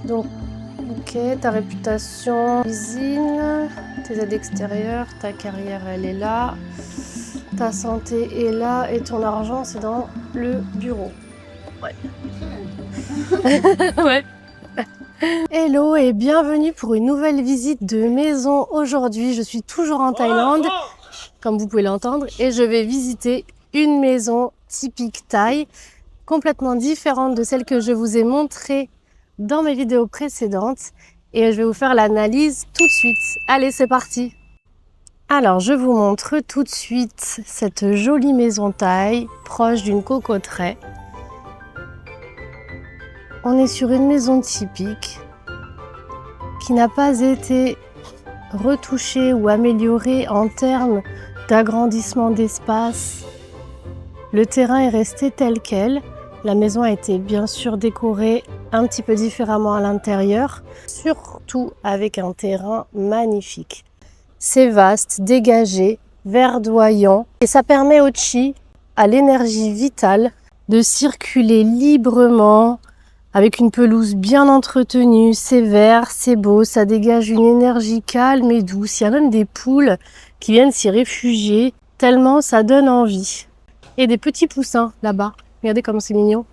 Donc, ok, ta réputation, cuisine, tes aides extérieures, ta carrière, elle est là. Ta santé est là et ton argent, c'est dans le bureau. Ouais. Ouais. Hello et bienvenue pour une nouvelle visite de maison. Aujourd'hui, je suis toujours en Thaïlande, comme vous pouvez l'entendre, et je vais visiter une maison typique thaï, complètement différente de celle que je vous ai montrée dans mes vidéos précédentes. Et je vais vous faire l'analyse tout de suite. Allez, c'est parti! Alors, je vous montre tout de suite cette jolie maison thaï, proche d'une cocoterie. On est sur une maison typique qui n'a pas été retouchée ou améliorée en termes d'agrandissement d'espace. Le terrain est resté tel quel. La maison a été bien sûr décorée un petit peu différemment à l'intérieur, surtout avec un terrain magnifique. C'est vaste, dégagé, verdoyant et ça permet au chi, à l'énergie vitale, de circuler librement avec une pelouse bien entretenue. C'est vert, c'est beau, ça dégage une énergie calme et douce. Il y a même des poules qui viennent s'y réfugier tellement ça donne envie. Et des petits poussins là-bas. Regardez comme c'est mignon.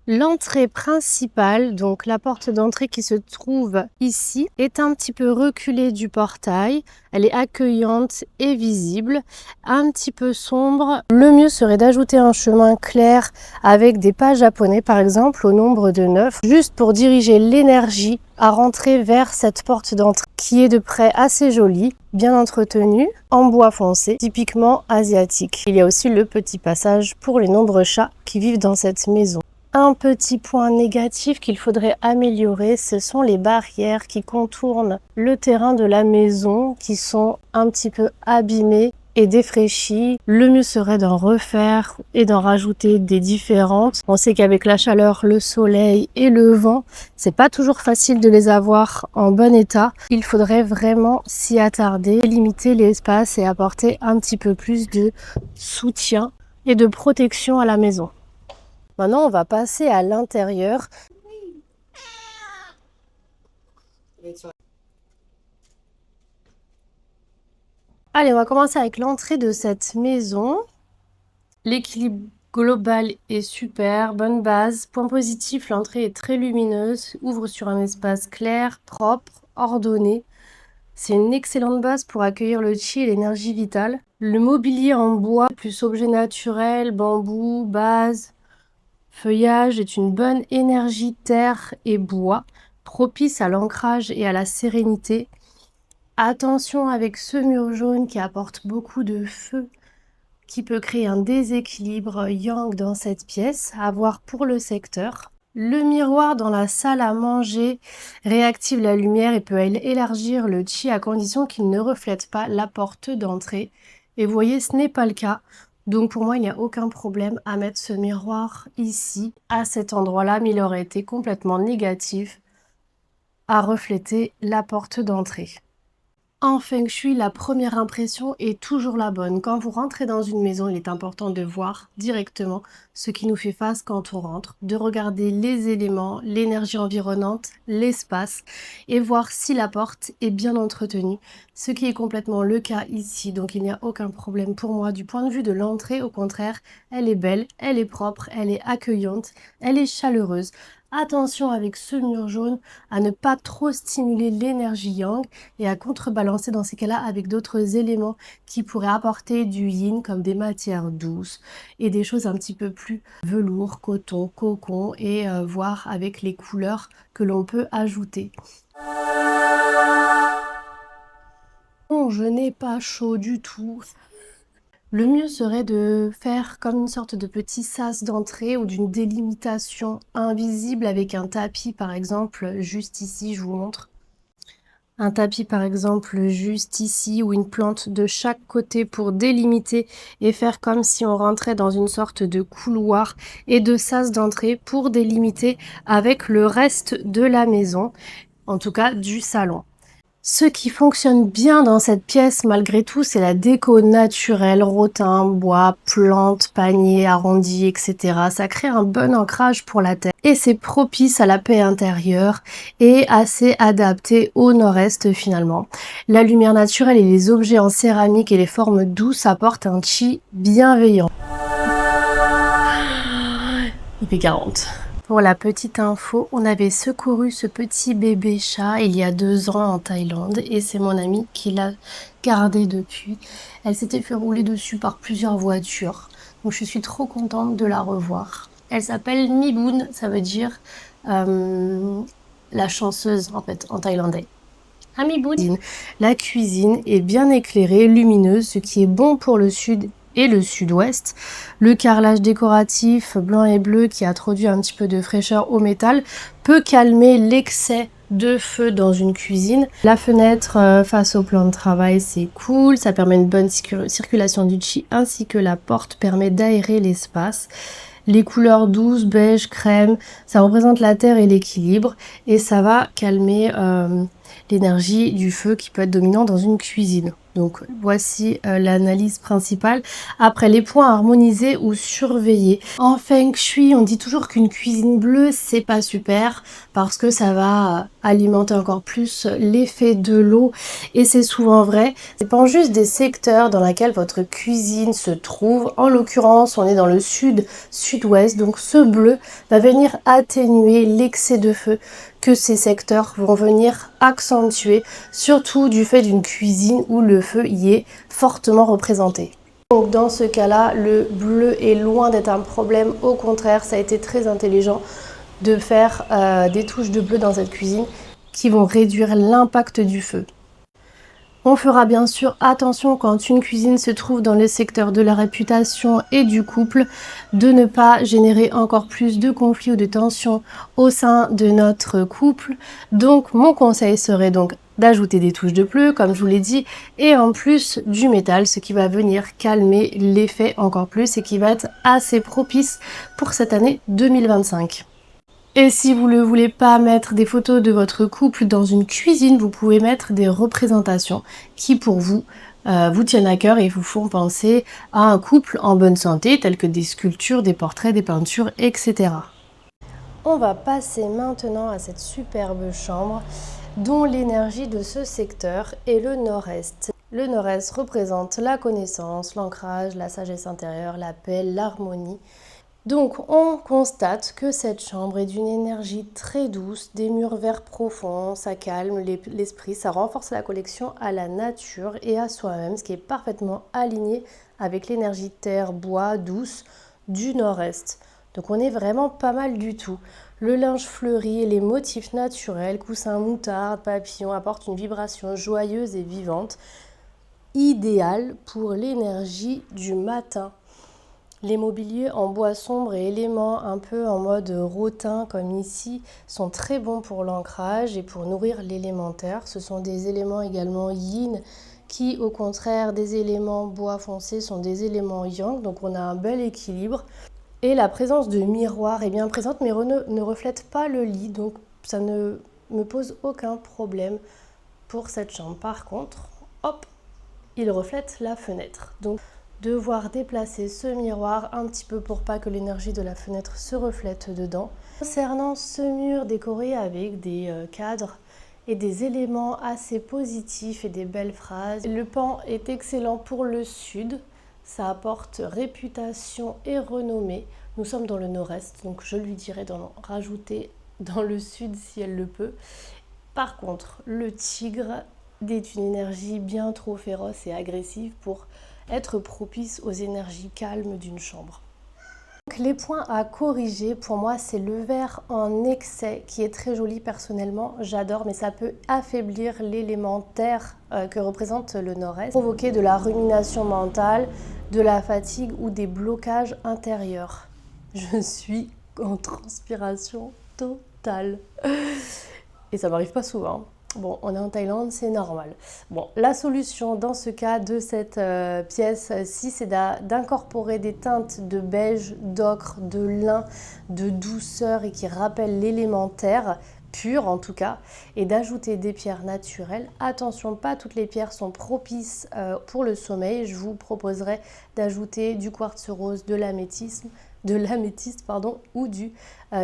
L'entrée principale, donc la porte d'entrée qui se trouve ici, est un petit peu reculée du portail. Elle est accueillante et visible, un petit peu sombre. Le mieux serait d'ajouter un chemin clair avec des pas japonais, par exemple, au nombre de 9, juste pour diriger l'énergie à rentrer vers cette porte d'entrée qui est de près assez jolie, bien entretenue, en bois foncé, typiquement asiatique. Il y a aussi le petit passage pour les nombreux chats qui vivent dans cette maison. Un petit point négatif qu'il faudrait améliorer, ce sont les barrières qui contournent le terrain de la maison, qui sont un petit peu abîmées et défraîchies. Le mieux serait d'en refaire et d'en rajouter des différentes. On sait qu'avec la chaleur, le soleil et le vent, c'est pas toujours facile de les avoir en bon état. Il faudrait vraiment s'y attarder, limiter l'espace et apporter un petit peu plus de soutien et de protection à la maison. Maintenant, on va passer à l'intérieur. Allez, on va commencer avec l'entrée de cette maison. L'équilibre global est super, bonne base. Point positif, l'entrée est très lumineuse, ouvre sur un espace clair, propre, ordonné. C'est une excellente base pour accueillir le chi et l'énergie vitale. Le mobilier en bois, plus objet naturel, bambou, base, feuillage est une bonne énergie terre et bois, propice à l'ancrage et à la sérénité. Attention avec ce mur jaune qui apporte beaucoup de feu, qui peut créer un déséquilibre yang dans cette pièce, à voir pour le secteur. Le miroir dans la salle à manger réactive la lumière et peut élargir le chi à condition qu'il ne reflète pas la porte d'entrée. Et vous voyez, ce n'est pas le cas. Donc pour moi, il n'y a aucun problème à mettre ce miroir ici, à cet endroit-là, mais il aurait été complètement négatif à refléter la porte d'entrée. En Feng Shui, la première impression est toujours la bonne. Quand vous rentrez dans une maison, il est important de voir directement ce qui nous fait face quand on rentre, de regarder les éléments, l'énergie environnante, l'espace et voir si la porte est bien entretenue, ce qui est complètement le cas ici. Donc il n'y a aucun problème pour moi du point de vue de l'entrée. Au contraire, elle est belle, elle est propre, elle est accueillante, elle est chaleureuse. Attention avec ce mur jaune à ne pas trop stimuler l'énergie yang et à contrebalancer dans ces cas-là avec d'autres éléments qui pourraient apporter du yin comme des matières douces et des choses un petit peu plus velours, coton, cocon et voir avec les couleurs que l'on peut ajouter. Bon, je n'ai pas chaud du tout. Le mieux serait de faire comme une sorte de petit sas d'entrée ou d'une délimitation invisible avec un tapis par exemple juste ici, je vous montre. Un tapis par exemple juste ici ou une plante de chaque côté pour délimiter et faire comme si on rentrait dans une sorte de couloir et de sas d'entrée pour délimiter avec le reste de la maison, en tout cas du salon. Ce qui fonctionne bien dans cette pièce, malgré tout, c'est la déco naturelle, rotin, bois, plantes, paniers arrondis, etc. Ça crée un bon ancrage pour la terre et c'est propice à la paix intérieure et assez adapté au nord-est finalement. La lumière naturelle et les objets en céramique et les formes douces apportent un chi bienveillant. Il fait 40. Pour la petite info, on avait secouru ce petit bébé chat il y a 2 ans en Thaïlande et c'est mon amie qui l'a gardé depuis. Elle s'était fait rouler dessus par plusieurs voitures, donc je suis trop contente de la revoir. Elle s'appelle Miboon, ça veut dire la chanceuse en fait en thaïlandais. Ah, Miboon. La cuisine est bien éclairée, lumineuse, ce qui est bon pour le sud et le sud-ouest. Le carrelage décoratif blanc et bleu qui introduit un petit peu de fraîcheur au métal peut calmer l'excès de feu dans une cuisine. La fenêtre face au plan de travail, c'est cool, ça permet une bonne circulation du chi ainsi que la porte permet d'aérer l'espace. Les couleurs douces, beige, crème, ça représente la terre et l'équilibre et ça va calmer l'énergie du feu qui peut être dominant dans une cuisine. Donc voici l'analyse principale. Après, les points à harmoniser ou surveiller. En Feng Shui, on dit toujours qu'une cuisine bleue, c'est pas super parce que ça va alimenter encore plus l'effet de l'eau et c'est souvent vrai. Ça dépend juste des secteurs dans lesquels votre cuisine se trouve. En l'occurrence, on est dans le sud-ouest, donc ce bleu va venir atténuer l'excès de feu que ces secteurs vont venir accentuer, surtout du fait d'une cuisine où le feu y est fortement représenté. Donc dans ce cas-là, le bleu est loin d'être un problème, au contraire, ça a été très intelligent de faire des touches de bleu dans cette cuisine qui vont réduire l'impact du feu. On fera bien sûr attention quand une cuisine se trouve dans le secteur de la réputation et du couple de ne pas générer encore plus de conflits ou de tensions au sein de notre couple. Donc mon conseil serait donc d'ajouter des touches de bleu comme je vous l'ai dit et en plus du métal, ce qui va venir calmer l'effet encore plus et qui va être assez propice pour cette année 2025. Et si vous ne voulez pas mettre des photos de votre couple dans une cuisine, vous pouvez mettre des représentations qui pour vous vous tiennent à cœur et vous font penser à un couple en bonne santé, tels que des sculptures, des portraits, des peintures, etc. On va passer maintenant à cette superbe chambre dont l'énergie de ce secteur est le nord-est. Le nord-est représente la connaissance, l'ancrage, la sagesse intérieure, la paix, l'harmonie. Donc on constate que cette chambre est d'une énergie très douce, des murs verts profonds, ça calme l'esprit, ça renforce la connexion à la nature et à soi-même, ce qui est parfaitement aligné avec l'énergie terre, bois, douce du nord-est. Donc on est vraiment pas mal du tout. Le linge fleuri et les motifs naturels, coussins moutarde, papillons, apportent une vibration joyeuse et vivante, idéale pour l'énergie du matin. Les mobiliers en bois sombre et éléments un peu en mode rotin comme ici sont très bons pour l'ancrage et pour nourrir l'élémentaire. Ce sont des éléments également yin qui au contraire des éléments bois foncé sont des éléments yang. Donc on a un bel équilibre. Et la présence de miroirs est bien présente mais ne reflète pas le lit. Donc ça ne me pose aucun problème pour cette chambre. Par contre, hop, il reflète la fenêtre. Donc devoir déplacer ce miroir un petit peu pour pas que l'énergie de la fenêtre se reflète dedans. Concernant ce mur décoré avec des cadres et des éléments assez positifs et des belles phrases, le pan est excellent pour le sud, ça apporte réputation et renommée. Nous sommes dans le nord-est, donc je lui dirais d'en rajouter dans le sud si elle le peut. Par contre, le tigre est une énergie bien trop féroce et agressive pour être propice aux énergies calmes d'une chambre. Donc, les points à corriger pour moi c'est le vert en excès qui est très joli personnellement, j'adore mais ça peut affaiblir l'élément terre que représente le nord-est, provoquer de la rumination mentale, de la fatigue ou des blocages intérieurs. Je suis en transpiration totale et ça m'arrive pas souvent. Bon, on est en Thaïlande, c'est normal. Bon, la solution dans ce cas de cette pièce-ci, c'est d'incorporer des teintes de beige, d'ocre, de lin, de douceur et qui rappellent l'élémentaire, pure en tout cas, et d'ajouter des pierres naturelles. Attention, pas toutes les pierres sont propices pour le sommeil. Je vous proposerai d'ajouter du quartz rose, de l'améthyste, ou du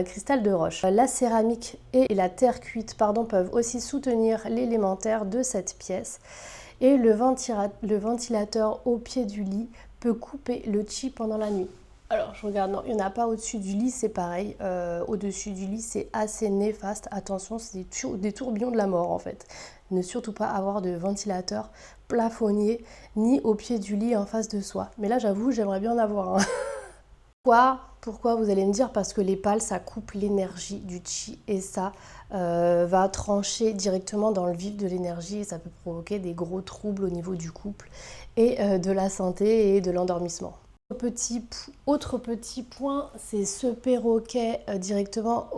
cristal de roche. La céramique et la terre cuite peuvent aussi soutenir l'élémentaire de cette pièce. Et le ventilateur au pied du lit peut couper le chi pendant la nuit. Alors je regarde, non, il n'y en a pas au-dessus du lit, c'est pareil. Au-dessus du lit, c'est assez néfaste. Attention, c'est des tourbillons de la mort en fait. Ne surtout pas avoir de ventilateur plafonnier ni au pied du lit en face de soi. Mais là, j'avoue, j'aimerais bien en avoir un. Pourquoi vous allez me dire? Parce que les pales, ça coupe l'énergie du chi et ça va trancher directement dans le vif de l'énergie et ça peut provoquer des gros troubles au niveau du couple et de la santé et de l'endormissement. Autre petit point, c'est ce perroquet directement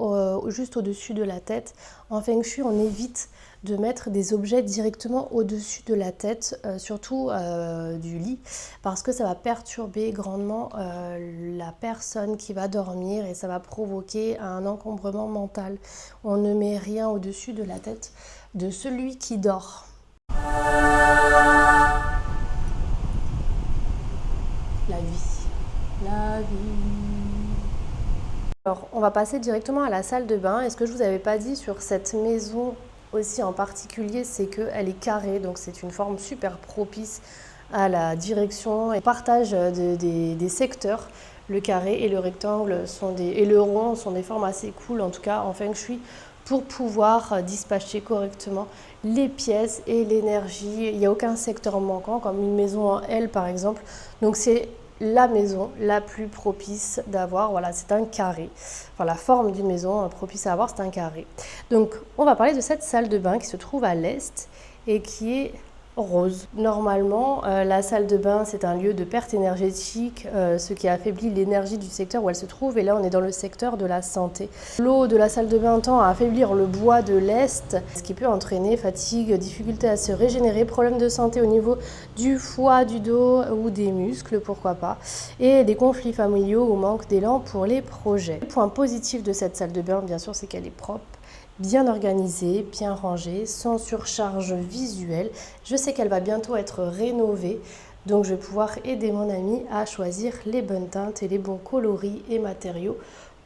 juste au-dessus de la tête. En Feng Shui, on évite de mettre des objets directement au-dessus de la tête, surtout du lit, parce que ça va perturber grandement la personne qui va dormir et ça va provoquer un encombrement mental. On ne met rien au-dessus de la tête de celui qui dort. La vie. Alors, on va passer directement à la salle de bain. Et ce que je vous avais pas dit sur cette maison aussi en particulier, c'est qu'elle est carrée, donc c'est une forme super propice à la direction et partage des secteurs. Le carré et le rectangle et le rond sont des formes assez cool, en tout cas en Feng Shui, pour pouvoir dispatcher correctement les pièces et l'énergie. Il n'y a aucun secteur manquant, comme une maison en L par exemple. Donc c'est la maison la plus propice d'avoir, voilà, c'est un carré. Enfin, la forme d'une maison propice à avoir, c'est un carré. Donc, on va parler de cette salle de bain qui se trouve à l'est et qui est rose. Normalement, la salle de bain, c'est un lieu de perte énergétique, ce qui affaiblit l'énergie du secteur où elle se trouve. Et là, on est dans le secteur de la santé. L'eau de la salle de bain tend à affaiblir le bois de l'est, ce qui peut entraîner fatigue, difficulté à se régénérer, problèmes de santé au niveau du foie, du dos ou des muscles, pourquoi pas, et des conflits familiaux ou manque d'élan pour les projets. Le point positif de cette salle de bain, bien sûr, c'est qu'elle est propre, bien organisée, bien rangée, sans surcharge visuelle. Je sais qu'elle va bientôt être rénovée, donc je vais pouvoir aider mon ami à choisir les bonnes teintes et les bons coloris et matériaux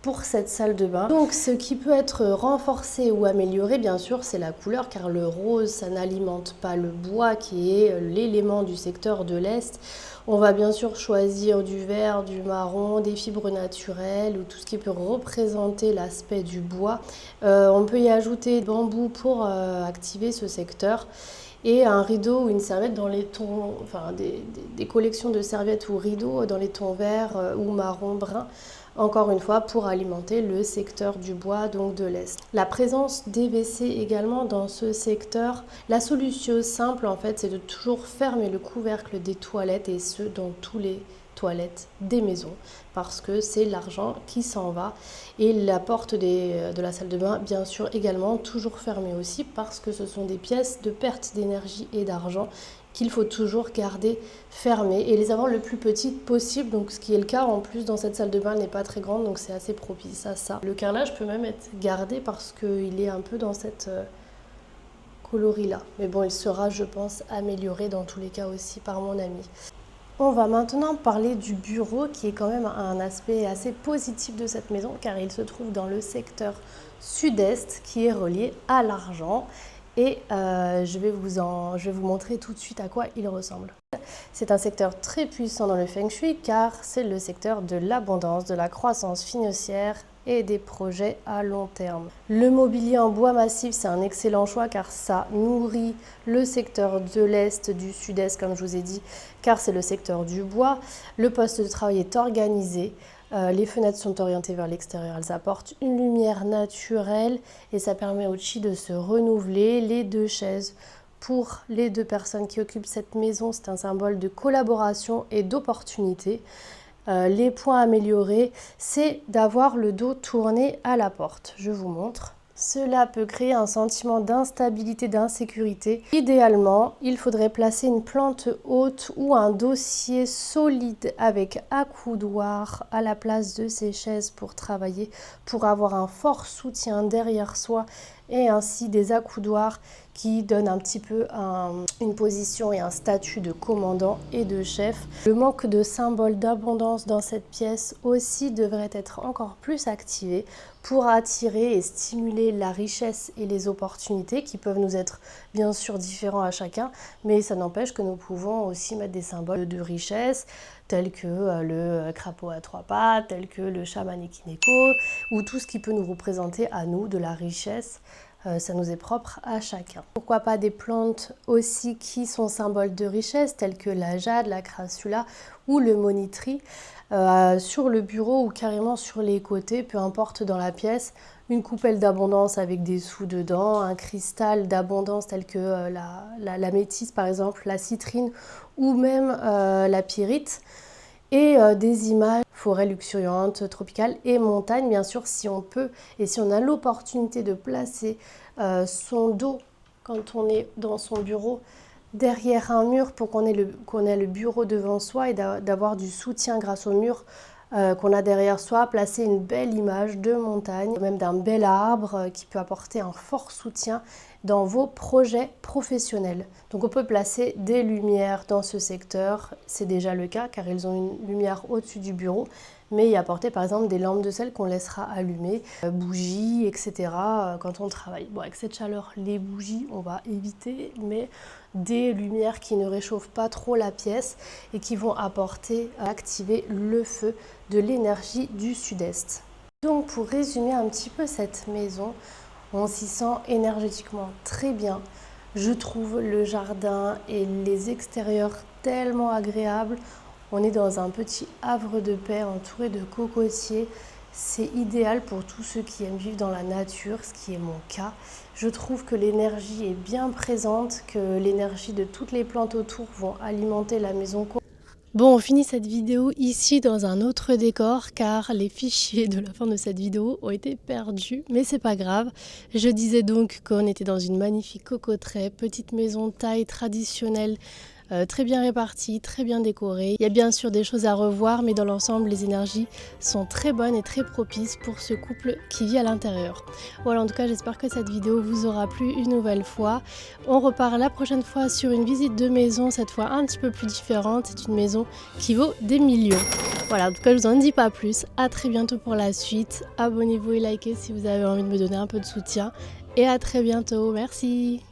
pour cette salle de bain. Donc ce qui peut être renforcé ou amélioré, bien sûr, c'est la couleur, car le rose, ça n'alimente pas le bois qui est l'élément du secteur de l'Est. On va bien sûr choisir du vert, du marron, des fibres naturelles ou tout ce qui peut représenter l'aspect du bois. On peut y ajouter du bambou pour activer ce secteur et un rideau ou une serviette dans les tons, enfin des collections de serviettes ou rideaux dans les tons verts ou marron brun. Encore une fois, pour alimenter le secteur du bois, donc de l'Est. La présence des WC également dans ce secteur. La solution simple, en fait, c'est de toujours fermer le couvercle des toilettes, et ce, dans tous les toilettes des maisons, parce que c'est l'argent qui s'en va. Et la porte de la salle de bain, bien sûr, également toujours fermée aussi, parce que ce sont des pièces de perte d'énergie et d'argent qu'il faut toujours garder fermées et les avoir le plus petites possible, donc ce qui est le cas. En plus, dans cette salle de bain, elle n'est pas très grande, donc c'est assez propice à ça. Le carrelage peut même être gardé parce qu'il est un peu dans cette coloris là, mais bon, il sera, je pense, amélioré dans tous les cas aussi par mon ami. On va maintenant parler du bureau, qui est quand même un aspect assez positif de cette maison, car il se trouve dans le secteur sud-est qui est relié à l'argent. Et je vais vous montrer tout de suite à quoi il ressemble. C'est un secteur très puissant dans le Feng Shui, car c'est le secteur de l'abondance, de la croissance financière et des projets à long terme. Le mobilier en bois massif, c'est un excellent choix, car ça nourrit le secteur de l'Est, du Sud-Est, comme je vous ai dit, car c'est le secteur du bois. Le poste de travail est organisé. Les fenêtres sont orientées vers l'extérieur, elles apportent une lumière naturelle et ça permet au chi de se renouveler. Les deux chaises pour les deux personnes qui occupent cette maison, c'est un symbole de collaboration et d'opportunité. Les points améliorés, c'est d'avoir le dos tourné à la porte. Je vous montre. Cela peut créer un sentiment d'instabilité, d'insécurité. Idéalement, il faudrait placer une plante haute ou un dossier solide avec accoudoir à la place de ces chaises pour travailler, pour avoir un fort soutien derrière soi et ainsi des accoudoirs qui donnent un petit peu une position et un statut de commandant et de chef. Le manque de symbole d'abondance dans cette pièce aussi devrait être encore plus activé pour attirer et stimuler la richesse et les opportunités qui peuvent nous être bien sûr différents à chacun, mais ça n'empêche que nous pouvons aussi mettre des symboles de richesse tels que le crapaud à trois pattes, tels que le chaman Ekineko, ou tout ce qui peut nous représenter à nous de la richesse. Ça nous est propre à chacun. Pourquoi pas des plantes aussi qui sont symboles de richesse, telles que la jade, la crassula ou le monitri, sur le bureau ou carrément sur les côtés, peu importe dans la pièce. Une coupelle d'abondance avec des sous dedans, un cristal d'abondance tel que la métisse par exemple, la citrine ou même la pyrite. Et des images forêt luxuriante, tropicale et montagne, bien sûr, si on peut et si on a l'opportunité de placer son dos quand on est dans son bureau derrière un mur pour qu'on ait le bureau devant soi et d'avoir du soutien grâce au mur qu'on a derrière soi, placer une belle image de montagne, même d'un bel arbre qui peut apporter un fort soutien dans vos projets professionnels. Donc on peut placer des lumières dans ce secteur, c'est déjà le cas car ils ont une lumière au-dessus du bureau, mais y apporter par exemple des lampes de sel qu'on laissera allumer, bougies, etc. quand on travaille. Bon, avec cette chaleur, les bougies, on va éviter, mais des lumières qui ne réchauffent pas trop la pièce et qui vont activer le feu de l'énergie du sud-est. Donc pour résumer un petit peu cette maison, on s'y sent énergétiquement très bien. Je trouve le jardin et les extérieurs tellement agréables. On est dans un petit havre de paix entouré de cocotiers. C'est idéal pour tous ceux qui aiment vivre dans la nature, ce qui est mon cas. Je trouve que l'énergie est bien présente, que l'énergie de toutes les plantes autour vont alimenter la maison. Bon, on finit cette vidéo ici dans un autre décor car les fichiers de la fin de cette vidéo ont été perdus, mais c'est pas grave. Je disais donc qu'on était dans une magnifique cocoterie, petite maison taille traditionnelle, très bien répartie, très bien décorée. Il y a bien sûr des choses à revoir, mais dans l'ensemble, les énergies sont très bonnes et très propices pour ce couple qui vit à l'intérieur. Voilà, en tout cas, j'espère que cette vidéo vous aura plu une nouvelle fois. On repart la prochaine fois sur une visite de maison, cette fois un petit peu plus différente. C'est une maison qui vaut des millions. Voilà, en tout cas, je vous en dis pas plus. À très bientôt pour la suite. Abonnez-vous et likez si vous avez envie de me donner un peu de soutien. Et à très bientôt. Merci.